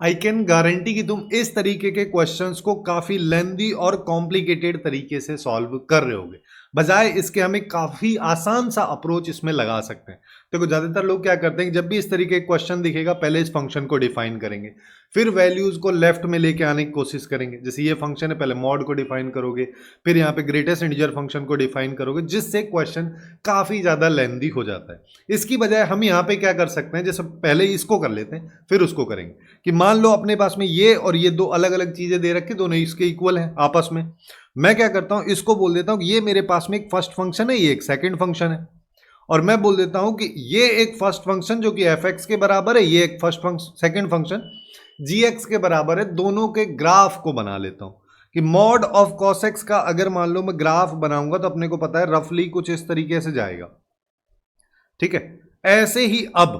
I can guarantee कि तुम इस तरीके के क्वेश्चंस को काफी लेंदी और कॉम्प्लिकेटेड तरीके से सॉल्व कर रहे होगे, बजाय इसके हमें काफी आसान सा अप्रोच इसमें लगा सकते हैं। देखो ज्यादातर लोग क्या करते हैं, जब भी इस तरीके का क्वेश्चन दिखेगा पहले इस फंक्शन को डिफाइन करेंगे, फिर वैल्यूज को लेफ्ट में लेके आने की कोशिश करेंगे। जैसे ये फंक्शन है, पहले मॉड को डिफाइन करोगे, फिर यहाँ पे ग्रेटेस्ट इंटीजर फंक्शन को डिफाइन करोगे, जिससे क्वेश्चन काफी ज्यादा लेंदी हो जाता है। इसकी बजाय हम यहाँ पे क्या कर सकते हैं, जैसे पहले इसको कर लेते हैं फिर उसको करेंगे, कि मान लो अपने पास में ये और ये दो अलग अलग चीजें दे रखी, दोनों इसके इक्वल हैं आपस में। मैं क्या करता हूं, इसको बोल देता हूं ये मेरे पास में एक फर्स्ट फंक्शन है, ये एक सेकंड फंक्शन है, और मैं बोल देता हूं कि ये एक फर्स्ट फंक्शन जो कि एफ एक्स के बराबर है, ये एक सेकंड फंक्शन जी एक्स के बराबर है। दोनों के ग्राफ को बना लेता हूं कि मॉड ऑफ कॉस एक्स का अगर मान लो मैं ग्राफ बनाऊंगा तो अपने को पता है रफली कुछ इस तरीके से जाएगा, ठीक है। ऐसे ही अब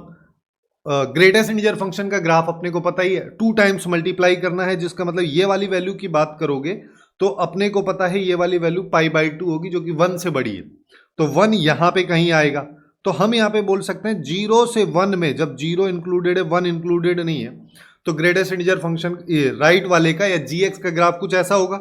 ग्रेटेस्ट इंटीजर फंक्शन का ग्राफ अपने को पता ही है, 2 टाइम्स मल्टीप्लाई करना है, जिसका मतलब ये वाली वैल्यू की बात करोगे तो अपने को पता है ये वाली वैल्यू π/2 होगी, जो कि 1 से बड़ी है, तो 1 यहां पे कहीं आएगा। तो हम यहां पे बोल सकते हैं 0 से 1 में, जब 0 इंक्लूडेड है 1 इंक्लूडेड नहीं है, तो ग्रेटेस्ट इंटीजर फंक्शन राइट वाले का या जी का ग्राफ कुछ ऐसा होगा,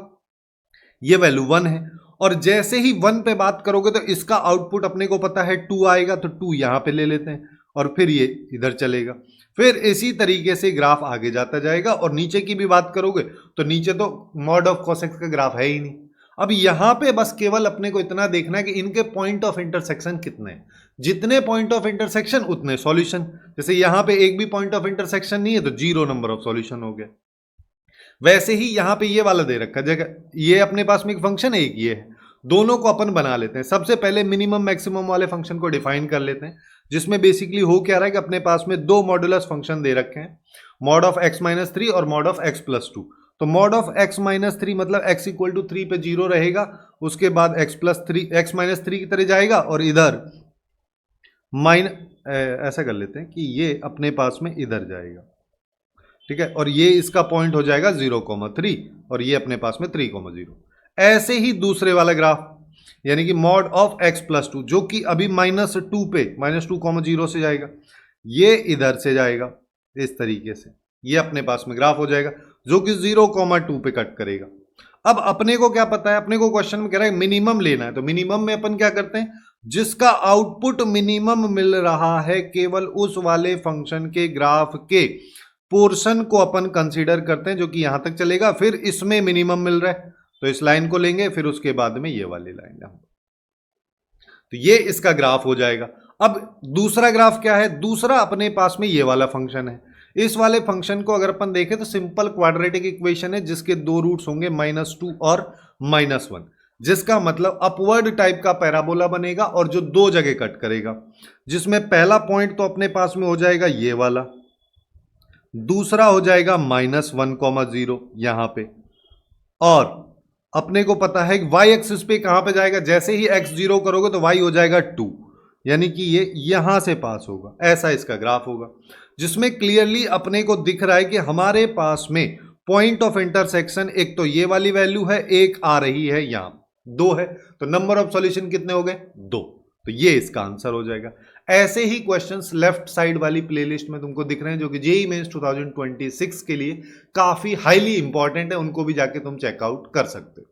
ये वैल्यू 1 है। और जैसे ही 1 पे बात करोगे तो इसका आउटपुट अपने को पता है 2 आएगा, तो 2 यहां पे ले लेते हैं और फिर ये इधर चलेगा। फिर इसी तरीके से ग्राफ आगे जाता जाएगा। और नीचे की भी बात करोगे तो नीचे तो मॉड ऑफ कॉस एक्स का ग्राफ है ही नहीं। अब यहां पे बस केवल अपने को इतना देखना है कि इनके पॉइंट ऑफ इंटरसेक्शन कितने हैं, जितने पॉइंट ऑफ इंटरसेक्शन उतने सॉल्यूशन। जैसे यहां पे एक भी पॉइंट ऑफ इंटरसेक्शन नहीं है तो 0 नंबर ऑफ सॉल्यूशन हो गया। वैसे ही यहां पे ये वाला दे रखा जगह, ये अपने पास में एक फंक्शन है, एक ये है, दोनों को अपन बना लेते हैं। सबसे पहले मिनिमम मैक्सिमम वाले फंक्शन को डिफाइन कर लेते हैं, जिसमें बेसिकली हो क्या रहा है कि अपने पास में 2 मॉडुलस फंक्शन दे रखे हैं, मॉड ऑफ x-3 और मॉड ऑफ x+2। तो मॉड ऑफ x-3 मतलब x इक्वल टू 3 पे 0 रहेगा, उसके बाद x-3 की तरह जाएगा, और इधर ऐसा कर लेते हैं कि ये अपने पास में इधर जाएगा, ठीक है, और ये इसका पॉइंट हो जाएगा 0,3 और ये अपने पास में 3,0। ऐसे ही दूसरे वाला ग्राफ यानी कि मॉड ऑफ x+2 जो कि अभी -2 पे -2,0 से जाएगा, ये इधर से जाएगा इस तरीके से, ये अपने पास में ग्राफ हो जाएगा जो कि 0,2 पे कट करेगा। अब अपने को क्या पता है, अपने को क्वेश्चन में कह रहा है मिनिमम लेना है, तो मिनिमम में अपन क्या करते हैं, जिसका आउटपुट मिनिमम मिल रहा है केवल उस वाले फंक्शन के ग्राफ के पोर्शन को अपन कंसीडर करते हैं जो कि यहां तक चलेगा, फिर इसमें मिनिमम मिल रहा है तो इस लाइन को लेंगे, फिर उसके बाद में ये वाली लाइन, तो ये इसका ग्राफ हो जाएगा। अब दूसरा ग्राफ क्या है, दूसरा अपने पास में ये वाला फंक्शन है। इस वाले फंक्शन को अगर अपन देखें तो सिंपल क्वाड्रेटिक इक्वेशन है जिसके 2 रूट्स होंगे -2 और -1, जिसका मतलब अपवर्ड टाइप का पैराबोला बनेगा और जो 2 जगह कट करेगा, जिसमें पहला पॉइंट तो अपने पास में हो जाएगा ये वाला, दूसरा हो जाएगा -1,0 यहां पे, और अपने को पता है कि y एक्सिस पे कहां पे जाएगा, जैसे ही x 0 करोगे तो y हो जाएगा 2, यानी कि ये यहां से पास होगा। ऐसा इसका ग्राफ होगा जिसमें क्लियरली अपने को दिख रहा है कि हमारे पास में पॉइंट ऑफ इंटरसेक्शन एक तो ये वाली वैल्यू है, एक आ रही है यहां 2 है, तो नंबर ऑफ सॉल्यूशन कितने हो गए 2, तो ये इसका आंसर हो जाएगा। ऐसे ही क्वेश्चंस लेफ्ट साइड वाली प्लेलिस्ट में तुमको दिख रहे हैं जो कि जेईई मेंस 2026 के लिए काफी हाईली इंपॉर्टेंट है, उनको भी जाके तुम चेकआउट कर सकते हो।